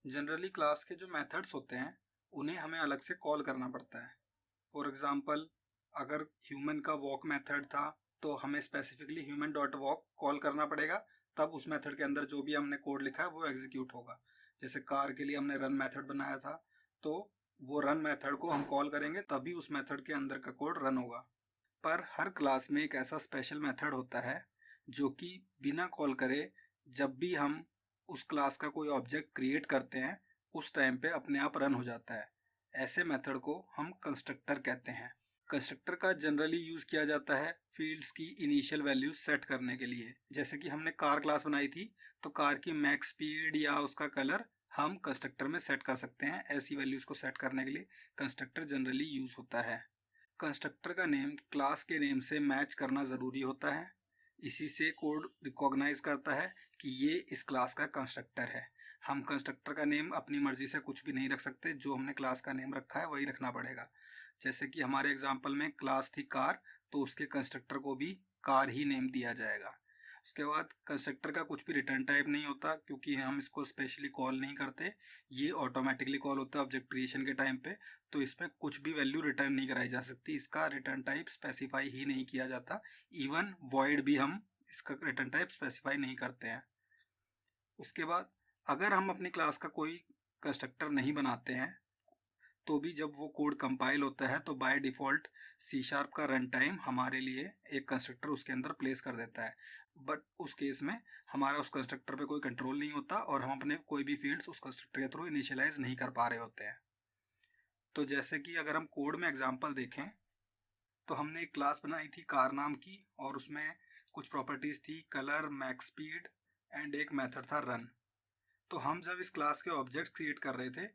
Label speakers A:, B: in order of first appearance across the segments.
A: Generally class के जो methods होते हैं उन्हें हमें अलग से कॉल करना पड़ता है। फॉर एग्जांपल, अगर ह्यूमन का वॉक मेथड था तो हमें specifically human dot walk call करना पड़ेगा, तब उस मेथड के अंदर जो भी हमने कोड लिखा है वो एग्जीक्यूट होगा। जैसे कार के लिए हमने रन मेथड बनाया था, तो वो रन मेथड को हम कॉल करेंगे तभी उस मेथड के अंदर का कोड रन होगा। पर हर क्लास में एक ऐसा स्पेशल मेथड होता है जो कि बिना कॉल करे जब भी हम उस क्लास का कोई ऑब्जेक्ट क्रिएट करते हैं उस टाइम पे अपने आप रन हो जाता है। ऐसे मेथड को हम कंस्ट्रक्टर कहते हैं। कंस्ट्रक्टर का जनरली यूज़ किया जाता है फील्ड्स की इनिशियल वैल्यूज सेट करने के लिए। जैसे कि हमने कार क्लास बनाई थी, तो कार की मैक्स स्पीड या उसका कलर हम कंस्ट्रक्टर में सेट कर सकते हैं। ऐसी वैल्यूज को सेट करने के लिए कंस्ट्रक्टर जनरली यूज़ होता है। कंस्ट्रक्टर का नेम क्लास के नेम से मैच करना ज़रूरी होता है। इसी से कोड रिकॉग्नाइज करता है कि ये इस क्लास का कंस्ट्रक्टर है। हम कंस्ट्रक्टर का नेम अपनी मर्जी से कुछ भी नहीं रख सकते, जो हमने क्लास का नेम रखा है वही रखना पड़ेगा। जैसे कि हमारे एग्जाम्पल में क्लास थी कार, तो उसके कंस्ट्रक्टर को भी कार ही नेम दिया जाएगा। उसके बाद कंस्ट्रक्टर का कुछ भी रिटर्न टाइप नहीं होता, क्योंकि हम इसको स्पेशली कॉल नहीं करते, ये ऑटोमेटिकली कॉल होता है ऑब्जेक्ट क्रिएशन के टाइम पे। तो इसमें कुछ भी वैल्यू रिटर्न नहीं कराई जा सकती, इसका रिटर्न टाइप स्पेसिफाई ही नहीं किया जाता। इवन वॉइड भी हम इसका रिटर्न टाइप स्पेसिफाई नहीं करते हैं। उसके बाद अगर हम अपनी क्लास का कोई कंस्ट्रक्टर नहीं बनाते हैं तो भी जब वो कोड कंपाइल होता है तो बाय डिफ़ॉल्ट सी शार्प का रन टाइम हमारे लिए एक कंस्ट्रक्टर उसके अंदर प्लेस कर देता है। बट उस केस में हमारा उस कंस्ट्रक्टर पे कोई कंट्रोल नहीं होता और हम अपने कोई भी फील्ड्स उस कंस्ट्रक्टर के थ्रू इनिशियलाइज नहीं कर पा रहे होते हैं। तो जैसे कि अगर हम कोड में एग्जांपल देखें, तो हमने एक क्लास बनाई थी कार नाम की, और उसमें कुछ प्रॉपर्टीज़ थी कलर, मैक्स स्पीड एंड एक मेथड था रन। तो हम जब इस क्लास के ऑब्जेक्ट क्रिएट कर रहे थे,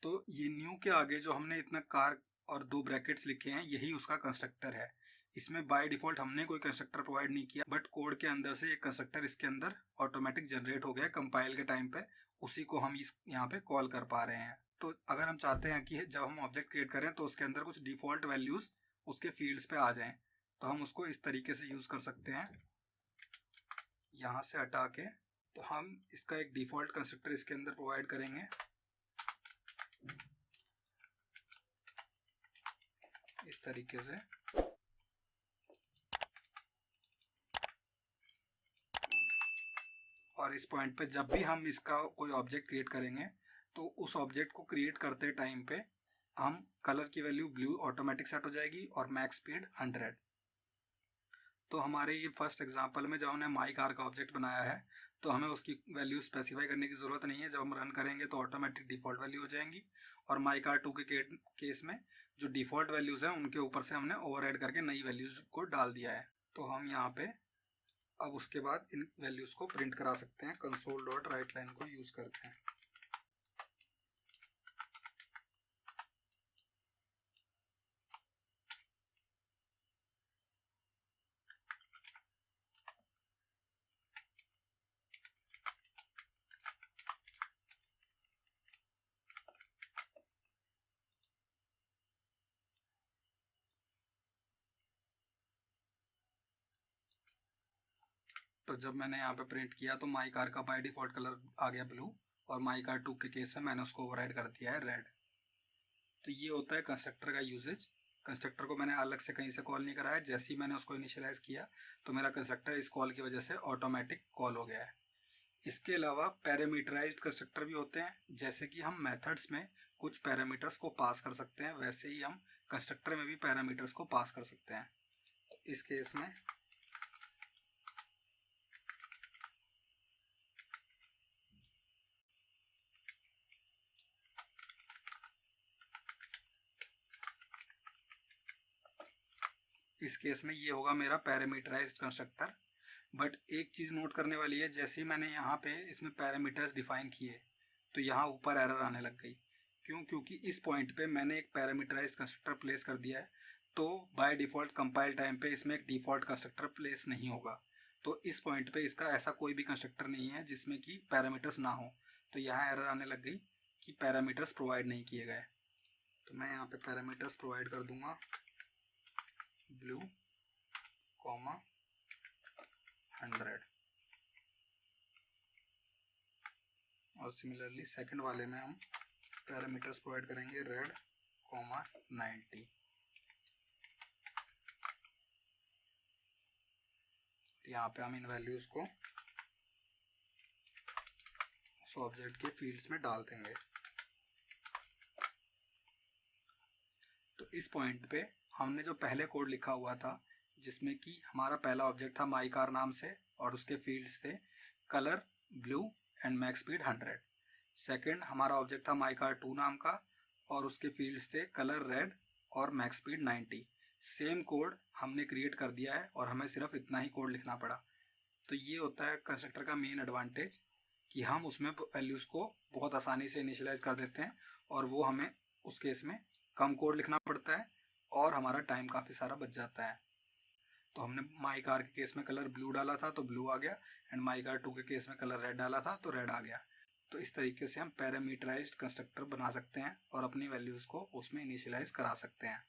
A: तो ये न्यू के आगे जो हमने इतना कार और दो ब्रैकेट्स लिखे हैं यही उसका कंस्ट्रक्टर है। इसमें बाय डिफ़ॉल्ट हमने कोई कंस्ट्रक्टर प्रोवाइड नहीं किया, बट कोड के अंदर से एक कंस्ट्रक्टर इसके अंदर ऑटोमेटिक जनरेट हो गया कंपाइल के टाइम पे। उसी को हम इस यहाँ पे कॉल कर पा रहे हैं। तो अगर हम चाहते हैं कि जब हम ऑब्जेक्ट क्रिएट करें तो उसके अंदर कुछ डिफ़ॉल्ट वैल्यूज़ उसके फील्ड्स पे आ जाएं, तो हम उसको इस तरीके से यूज़ कर सकते हैं। यहाँ से हटा के तो हम इसका एक डिफ़ॉल्ट कंस्ट्रक्टर इसके अंदर प्रोवाइड करेंगे इस तरीके से। और इस पॉइंट पे जब भी हम इसका कोई ऑब्जेक्ट क्रिएट करेंगे तो उस ऑब्जेक्ट को क्रिएट करते टाइम पे हम कलर की वैल्यू ब्लू ऑटोमेटिक सेट हो जाएगी और मैक्स स्पीड 100। तो हमारे ये फर्स्ट एग्जांपल में जब हमने माई कार का ऑब्जेक्ट बनाया है तो हमें उसकी वैल्यू स्पेसिफाई करने की ज़रूरत नहीं है। जब हम रन करेंगे तो ऑटोमेटिक डिफ़ॉल्ट वैल्यू हो जाएंगी। और माई कार 2 के केस में जो डिफ़ॉल्ट वैल्यूज़ हैं उनके ऊपर से हमने ओवरराइड करके नई वैल्यूज़ को डाल दिया है। तो हम यहाँ पे अब उसके बाद इन वैल्यूज़ को प्रिंट करा सकते हैं कंसोल डॉट राइट लाइन को यूज़ करके। तो जब मैंने यहाँ पे प्रिंट किया तो माई कार का बाय डिफ़ॉल्ट कलर आ गया ब्लू, और माई कार 2 के केस में मैंने उसको ओवरराइड कर दिया है रेड। तो ये होता है कंस्ट्रक्टर का यूजेज। कंस्ट्रक्टर को मैंने अलग से कहीं से कॉल नहीं करा है, जैसे ही मैंने उसको इनिशियलाइज किया तो मेरा कंस्ट्रक्टर इस कॉल की वजह से ऑटोमेटिक कॉल हो गया है। इसके अलावा पैरामीटराइज्ड कंस्ट्रक्टर भी होते हैं। जैसे कि हम मेथड्स में कुछ पैरामीटर्स को पास कर सकते हैं, वैसे ही हम कंस्ट्रक्टर में भी पैरामीटर्स को पास कर सकते हैं। इस केस में ये होगा मेरा पैरामीटराइज्ड कंस्ट्रक्टर। बट एक चीज़ नोट करने वाली है, जैसे ही मैंने यहाँ पे इसमें पैरामीटर्स डिफाइन किए तो यहाँ ऊपर एरर आने लग गई। क्यों? क्योंकि इस पॉइंट पे मैंने एक पैरामीटराइज्ड कंस्ट्रक्टर प्लेस कर दिया है, तो बाय डिफ़ॉल्ट कंपाइल टाइम पे इसमें एक डिफ़ॉल्ट कंस्ट्रक्टर प्लेस नहीं होगा। तो इस पॉइंट पे इसका ऐसा कोई भी कंस्ट्रक्टर नहीं है जिसमें कि पैरामीटर्स ना हो। तो यहाँ एरर आने लग गई कि पैरामीटर्स प्रोवाइड नहीं किए गए। तो मैं यहाँ पे पैरामीटर्स प्रोवाइड कर दूंगा ब्लू कॉमा 100, और सिमिलरली सेकंड वाले में हम पैरामीटर्स प्रोवाइड करेंगे रेड, 90। यहाँ पे हम इन वैल्यूज को उस ऑब्जेक्ट के फील्ड्स में डाल देंगे। तो इस पॉइंट पे हमने जो पहले कोड लिखा हुआ था, जिसमें कि हमारा पहला ऑब्जेक्ट था माई कार नाम से और उसके फील्ड्स थे colour blue and max speed 100। Second हमारा ऑब्जेक्ट था माई कार 2 नाम का और उसके फील्ड्स थे कलर रेड और मैक्स स्पीड 90। सेम कोड हमने क्रिएट कर दिया है और हमें सिर्फ इतना ही कोड लिखना पड़ा। तो ये होता है कंस्ट्रक्टर का मेन एडवांटेज कि हम उसमें वैल्यूज़ को बहुत आसानी से इनिशियलाइज कर देते हैं और वो हमें उस केस में कम कोड लिखना पड़ता है और हमारा टाइम काफ़ी सारा बच जाता है। तो हमने माई कार के केस में कलर ब्लू डाला था तो ब्लू आ गया, एंड माई कार 2 के केस में कलर रेड डाला था तो रेड आ गया। तो इस तरीके से हम पैरामीटराइज्ड कंस्ट्रक्टर बना सकते हैं और अपनी वैल्यूज़ को उसमें इनिशियलाइज करा सकते हैं।